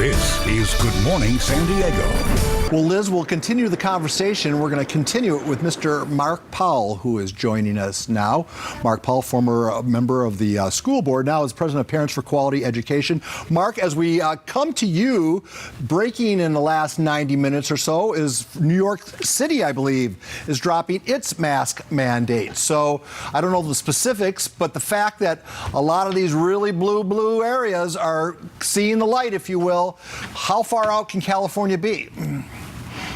This is Good Morning San Diego. Well, Liz, we'll continue the conversation. We're going to continue it with Mr. Mark Powell, who is joining us now. Mark Powell, former member of the school board, now is president of Parents for Quality Education. Mark, as we come to you, breaking in the last 90 minutes or so is New York City, I believe, is dropping its mask mandate. So I don't know the specifics, but the fact that a lot of these really blue areas are seeing the light, if you will, how far out can California be?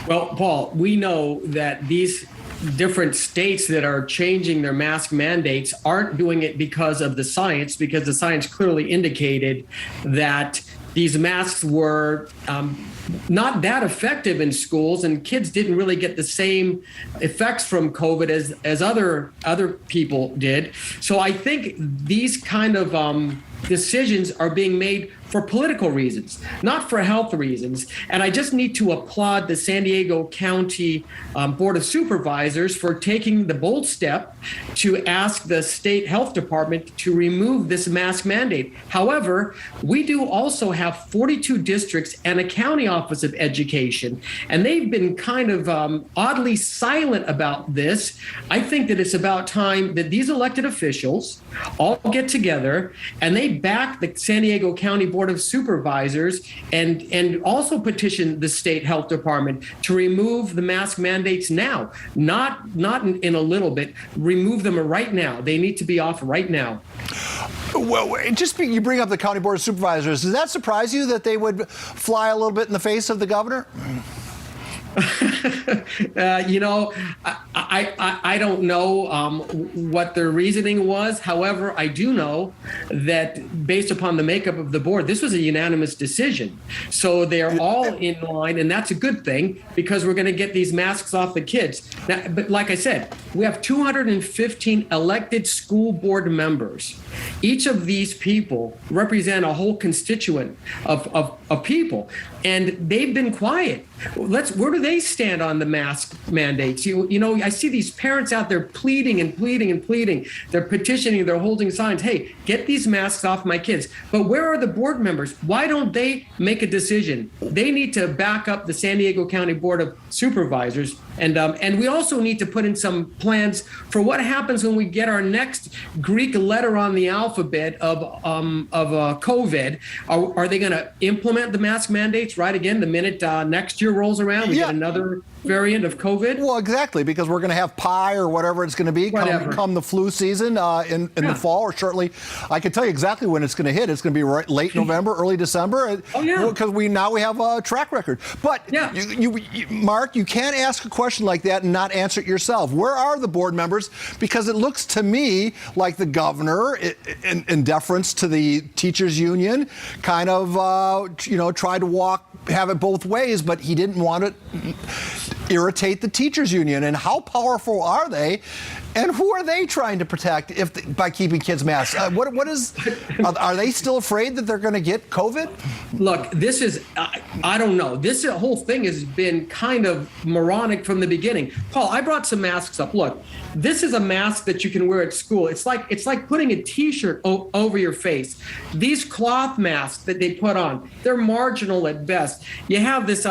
Well, Paul, we know that these different states that are changing their mask mandates aren't doing it because of the science, because the science clearly indicated that these masks were not that effective in schools, and kids didn't really get the same effects from COVID as other people did. So I think these kind of decisions are being made for political reasons, not for health reasons. And I just need to applaud the San Diego County Board of Supervisors for taking the bold step to ask the state health department to remove this mask mandate. However, we do also have 42 districts and a county office of education, and they've been kind of oddly silent about this. I think that it's about time that these elected officials all get together and they back the San Diego County Board of Supervisors and also petition the state health department to remove the mask mandates now, not in a little bit. Remove them right now. They need to be off right now. Well, you bring up the County Board of Supervisors. Does that surprise you that they would fly a little bit in the face of the governor? I don't know what their reasoning was. However, I do know that based upon the makeup of the board, this was a unanimous decision. So they're all in line, and that's a good thing because we're going to get these masks off the kids. Now, but like I said, we have 215 elected school board members. Each of these people represent a whole constituent of people, and they've been quiet. Where do they stand on the mask mandates? You know, I see these parents out there pleading and pleading and pleading. They're petitioning, they're holding signs. Hey, get these masks off my kids. But where are the board members? Why don't they make a decision? They need to back up the San Diego County Board of Supervisors. And we also need to put in some plans for what happens when we get our next Greek letter on the alphabet of COVID. Are they going to implement the mask mandates right again the minute next year rolls around? We get another variant of COVID? Well, exactly, because we're going to have pi or whatever it's going to be come the flu season in the fall or shortly. I can tell you exactly when it's going to hit. It's going to be late November, early December. Because we have a track record. But Mark, you can't ask a question like that and not answer it yourself. Where are the board members? Because it looks to me like the governor, in deference to the teachers union, kind of tried to have it both ways, but he didn't want to irritate the teachers union. And how powerful are they? And who are they trying to protect by keeping kids masked? Are they still afraid that they're going to get COVID? Look, this is, I don't know. This whole thing has been kind of moronic from the beginning. Paul, I brought some masks up. Look, this is a mask that you can wear at school. It's like putting a T-shirt over your face. These cloth masks that they put on, they're marginal at best. You have this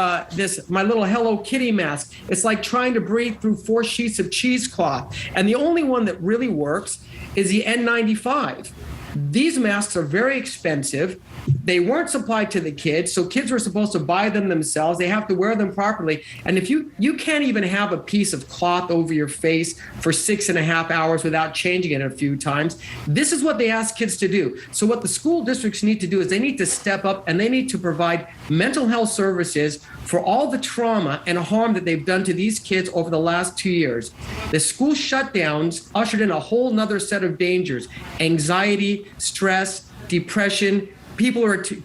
my little Hello Kitty mask. It's like trying to breathe through 4 sheets of cheesecloth. And the only one that really works is the N95. These masks are very expensive. They weren't supplied to the kids, so kids were supposed to buy them themselves. They have to wear them properly. And if you can't even have a piece of cloth over your face for 6.5 hours without changing it a few times, this is what they ask kids to do. So what the school districts need to do is they need to step up and they need to provide mental health services for all the trauma and harm that they've done to these kids over the last 2 years. The school shutdowns ushered in a whole nother set of dangers: anxiety, stress, depression.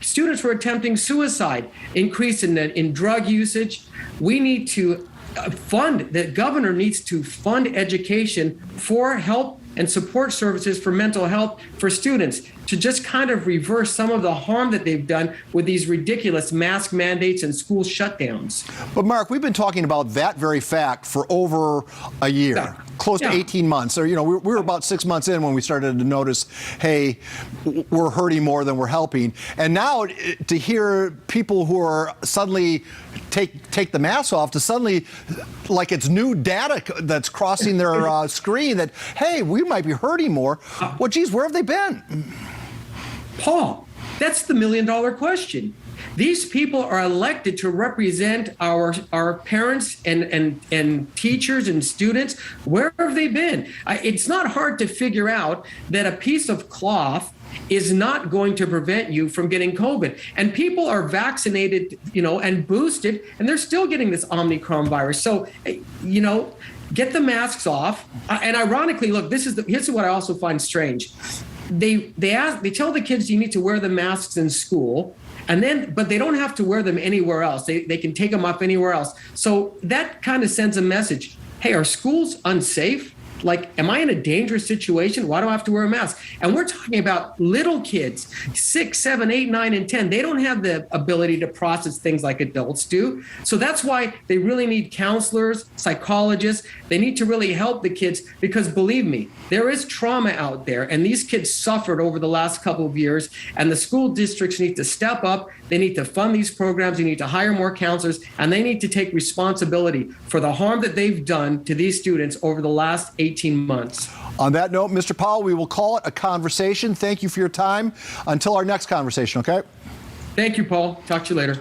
Students were attempting suicide, increase in drug usage. We need to the governor needs to fund education for help and support services for mental health for students. to just kind of reverse some of the harm that they've done with these ridiculous mask mandates and school shutdowns. But Mark, we've been talking about that very fact for over a year. Yeah. Close to 18 months. Or, we were about 6 months in when we started to notice, hey, we're hurting more than we're helping. And now to hear people who are suddenly take the mask off, to suddenly, like it's new data that's crossing their screen that, hey, we might be hurting more. Well, geez, where have they been? Paul, that's the million-dollar question. These people are elected to represent our parents and teachers and students. Where have they been? It's not hard to figure out that a piece of cloth is not going to prevent you from getting COVID. And people are vaccinated, and boosted, and they're still getting this Omicron virus. So, get the masks off. And ironically, look, here's what I also find strange. They tell the kids you need to wear the masks in school. But they don't have to wear them anywhere else. They can take them off anywhere else. So that kind of sends a message. Hey, are schools unsafe? Like, am I in a dangerous situation? Why do I have to wear a mask? And we're talking about little kids, 6, 7, 8, 9, and 10. They don't have the ability to process things like adults do. So that's why they really need counselors, psychologists. They need to really help the kids because, believe me, there is trauma out there. And these kids suffered over the last couple of years. And the school districts need to step up. They need to fund these programs. They need to hire more counselors. And they need to take responsibility for the harm that they've done to these students over the last 18 months. On that note, Mr. Powell, we will call it a conversation. Thank you for your time. Until our next conversation, okay? Thank you, Paul. Talk to you later.